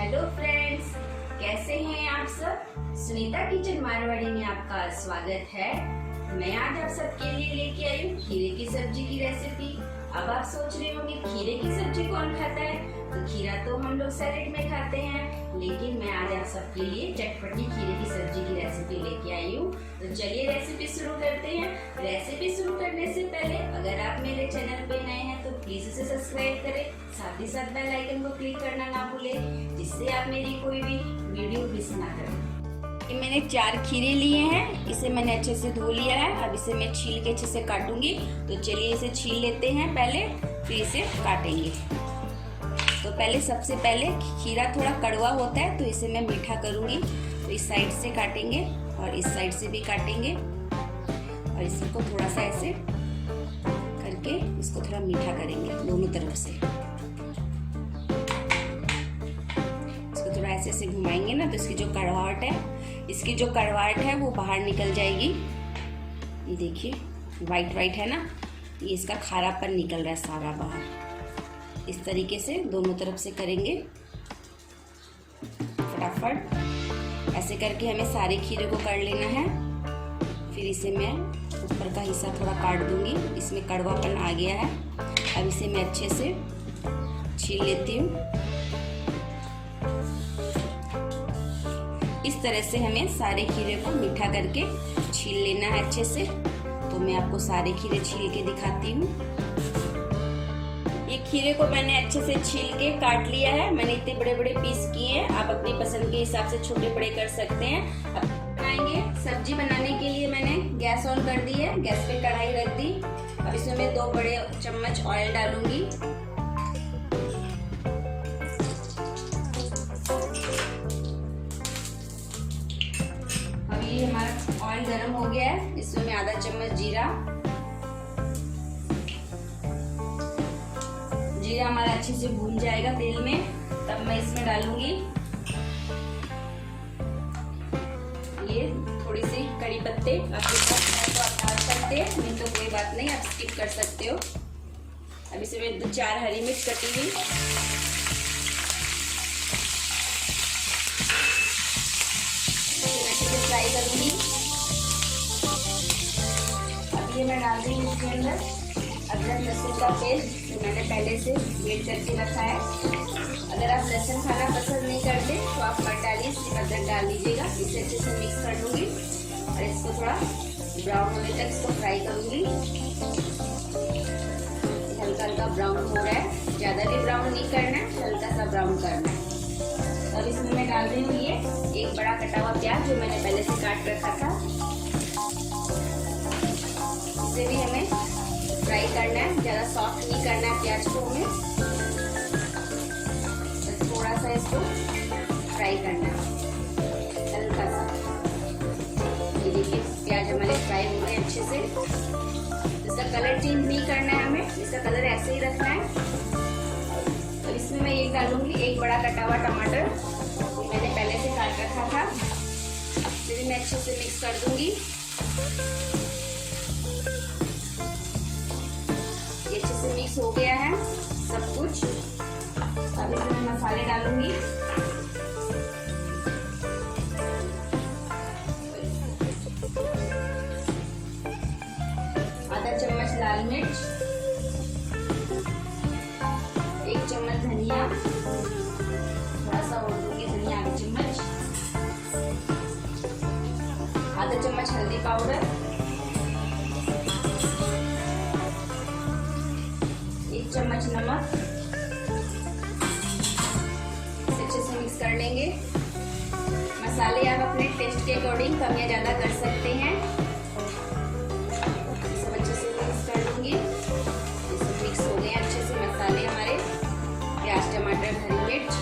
Hello friends, कैसे हैं आप सब। सुनीता किचन मारवाड़ी में आपका स्वागत है। मैं आज आप सबके लिए लेके आई हूँ खीरे की सब्जी की रेसिपी। अब आप सोच रहे होंगे खीरे की सब्जी कौन खाता है, तो खीरा तो हम लोग सैलेड में खाते हैं, लेकिन मैं आज आप सबके लिए चटपटी खीरे की सब्जी की रेसिपी लेके आई हूँ। तो चलिए रेसिपी शुरू करते हैं। रेसिपी शुरू करने से पहले अगर आप मेरे चैनल पे नए हैं तो प्लीज इसे सब्सक्राइब करें, साथ ही साथ बेल आइकन को क्लिक करना ना भूलें, जिससे आप मेरी कोई भी वीडियो मिस ना करें। ये मैंने 4 खीरे लिए हैं, इसे मैंने अच्छे से धो लिया है। अब इसे मैं छील के अच्छे से काटूंगी। तो चलिए इसे छील लेते हैं पहले, फिर इसे काटेंगे। तो पहले सबसे पहले खीरा थोड़ा कड़वा होता है तो इसे मैं मीठा करूंगी। तो इस साइड से काटेंगे और इस साइड से भी काटेंगे और इसको थोड़ा सा ऐसे करके इसको थोड़ा मीठा करेंगे दोनों तरफ से। इसको थोड़ा ऐसे से घुमाएंगे ना तो इसकी जो कड़वाहट है वो बाहर निकल जाएगी। ये देखिए वाइट वाइट है ना, ये इसका खारापन निकल रहा है सारा बाहर। इस तरीके से दोनों तरफ से करेंगे फटाफट। ऐसे करके हमें सारे खीरे को कर लेना है। फिर इसे मैं ऊपर का हिस्सा थोड़ा काट दूंगी, इसमें कड़वापन आ गया है। अब इसे मैं अच्छे से छील लेती हूँ। इस तरह से हमें सारे खीरे को मीठा करके छील लेना है अच्छे से। तो मैं आपको सारे खीरे छील के दिखाती हूँ। ये खीरे को मैंने अच्छे से छील के काट लिया है। मैंने इतने बड़े बड़े पीस किए हैं, आप अपनी पसंद के हिसाब से छोटे बड़े कर सकते हैं। अब बनाएंगे। सब्जी बनाने के लिए मैंने गैस ऑन कर दी है, गैस पे कढ़ाई रख दी। अब इसमें मैं 2 बड़े चम्मच ऑयल डालूंगी। अब ये हमारा ऑयल गर्म हो गया है, इसमें मैं आधा चम्मच जीरा हमारा अच्छे से भून जाएगा तेल में, तब मैं इसमें डालूंगी ये थोड़ी सी कड़ी पत्ते। आपके पास है तो आप डाल सकते हैं, नहीं तो कोई बात नहीं, आप स्किप कर सकते हो। अब इसमें मैं 4 हरी मिर्च कटी हुई, अच्छे से फ्राई करूंगी। अब ये मैं डाल रही हूँ इसके अंदर अदरक लहसुन का पेस्ट, जो मैंने पहले से ग्रेट करके रखा है। अगर आप लहसुन खाना पसंद नहीं करते तो आप मत डालिए, सिर्फ अदरक डाल लीजिएगा। इसे अच्छे से मिक्स कर लूँगी और इसको थोड़ा ब्राउन होने तक इसको फ्राई करूँगी। हल्का हल्का ब्राउन हो रहा है, ज़्यादा भी ब्राउन नहीं करना है, हल्का सा ब्राउन करना है। अब इसमें मैं डाल रही हूँ ये 1 बड़ा कटा हुआ प्याज, जो मैंने पहले से काट रखा था। इसे भी हमें फ्राई करना है, ज़्यादा सॉफ्ट नहीं करना है प्याज को हमें, बस थोड़ा सा इसको फ्राई करना है हल्का सा। ये देखिए प्याज हमारे फ्राई हो गए अच्छे से। इसका कलर चेंज नहीं करना है हमें, इसका कलर ऐसे ही रखना है। तो इसमें मैं ये डालूंगी 1 बड़ा कटा हुआ टमाटर, जो मैंने पहले से काट रखा था। इसे भी मैं अच्छे से मिक्स कर दूंगी। अच्छे से मिक्स हो गया है सब कुछ। अब इसमें मसाले डालूंगी। आधा चम्मच लाल मिर्च, 1 चम्मच धनिया, थोड़ा सा और दूंगी धनिया, आधा चम्मच, आधा चम्मच हल्दी पाउडर, 1 चम्मच नमक। इसे अच्छे से मिक्स कर लेंगे। मसाले आप अपने टेस्ट के अकॉर्डिंग कम या ज़्यादा कर सकते हैं। सब अच्छे से मिक्स कर लूँगी। इसे मिक्स हो गए अच्छे से मसाले हमारे, प्याज टमाटर हरी मिर्च।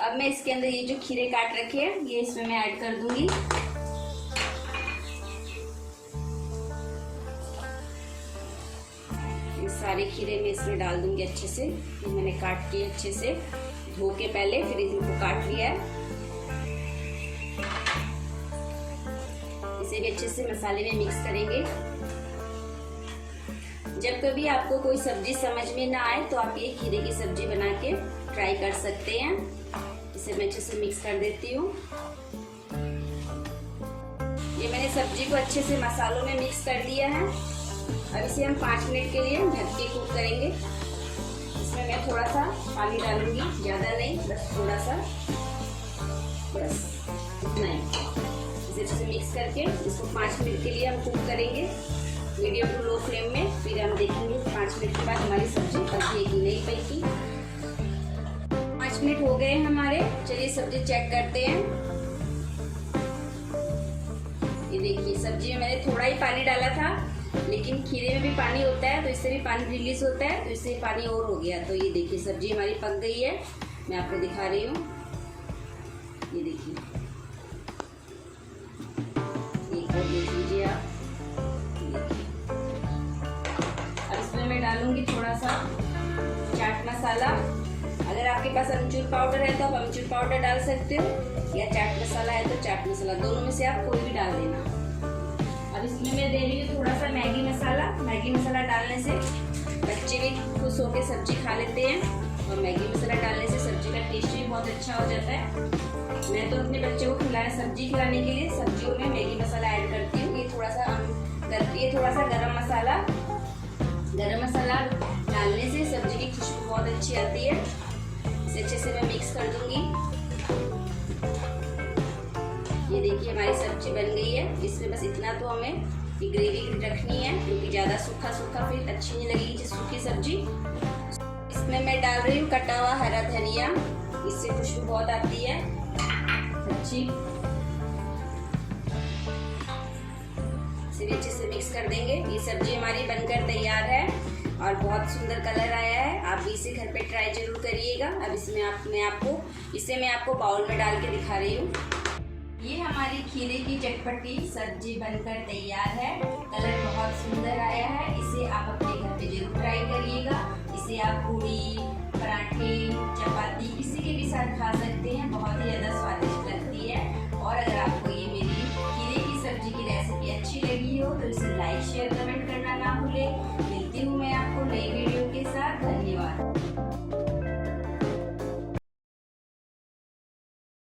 अब मैं इसके अंदर ये जो खीरे काट रखे हैं ये इसमें मैं ऐड कर दूंगी। सारे खीरे में इसमें डाल दूंगी अच्छे से। ये मैंने काट के अच्छे से धो के पहले फिर इनको काट लिया है। इसे भी अच्छे से मसाले में मिक्स करेंगे। जब कभी आपको कोई सब्जी समझ में ना आए तो आप ये खीरे की सब्जी बना के ट्राई कर सकते हैं। इसे मैं अच्छे से मिक्स कर देती हूँ। ये मैंने सब्जी को अच्छे से मसालों में मिक्स कर दिया है। अब इसे हम 5 मिनट के लिए ढक के कुक करेंगे। इसमें मैं थोड़ा सा पानी डालूंगी, ज़्यादा नहीं, बस थोड़ा सा, बस इतना ही। इसे अच्छे से मिक्स करके इसको 5 मिनट के लिए हम कुक करेंगे मीडियम टू लो फ्लेम में। फिर हम देखेंगे 5 मिनट के बाद हमारी सब्जी पकी है कि नहीं पकी। 5 मिनट हो गए हमारे। चलिए सब्जी चेक करते हैं। ये देखिए सब्जी में मैंने थोड़ा ही पानी डाला था, लेकिन खीरे में भी पानी होता है तो इससे भी पानी रिलीज होता है, तो इससे पानी और हो गया। तो ये देखिए सब्जी हमारी पक गई है। मैं आपको दिखा रही हूँ, ये देखिए, एक और देख लीजिए आप। अब इसमें मैं डालूंगी थोड़ा सा चाट मसाला। अगर आपके पास अमचूर पाउडर है तो आप अमचूर पाउडर डाल सकते हो, या चाट मसाला है तो चाट मसाला, दोनों में से आप कोई भी डाल देना। अब इसमें मैं दे रही हूँ थोड़ा सा मैगी मसाला। मैगी मसाला डालने से बच्चे भी खुश होकर सब्जी खा लेते हैं, और मैगी मसाला डालने से सब्जी का टेस्ट भी बहुत अच्छा हो जाता है। मैं तो अपने बच्चों को सब्जी खिलाने के लिए सब्जियों में मैगी मसाला ऐड करती हूँ। ये थोड़ा सा करती है, थोड़ा सा गरम मसाला। गरम मसाला डालने से सब्जी की खुशबू बहुत अच्छी आती है। इसे अच्छे से मैं मिक्स कर दूंगी। ये देखिए हमारी सब्जी बन गई है। इसमें बस इतना तो हमें ये ग्रेवी रखनी है, क्योंकि ज़्यादा सूखा सूखा फिर अच्छी नहीं लगेगी सूखी सब्जी। इसमें मैं डाल रही हूँ कटा हुआ हरा धनिया, इससे खुशबू बहुत आती है अच्छी। इसे भी अच्छे से मिक्स कर देंगे। ये सब्जी हमारी बनकर तैयार है और बहुत सुंदर कलर आया है। आप भी इसे घर पे ट्राई जरूर करिएगा। अब इसमें मैं आपको बाउल में डाल के दिखा रही हूँ। ये हमारी खीरे की चटपटी सब्जी बनकर तैयार है। कलर बहुत सुंदर आया है। इसे आप अपने घर पे जरूर ट्राई करिएगा। इसे आप पूरी, पराठे, चपाती किसी के भी साथ खा सकते हैं। बहुत ही ज़्यादा स्वादिष्ट लगती है। और अगर आपको ये मेरी खीरे की सब्जी की रेसिपी अच्छी लगी हो तो इसे लाइक, शेयर, कमेंट करना ना भूलें। मिलती हूँ मैं आपको नई वीडियो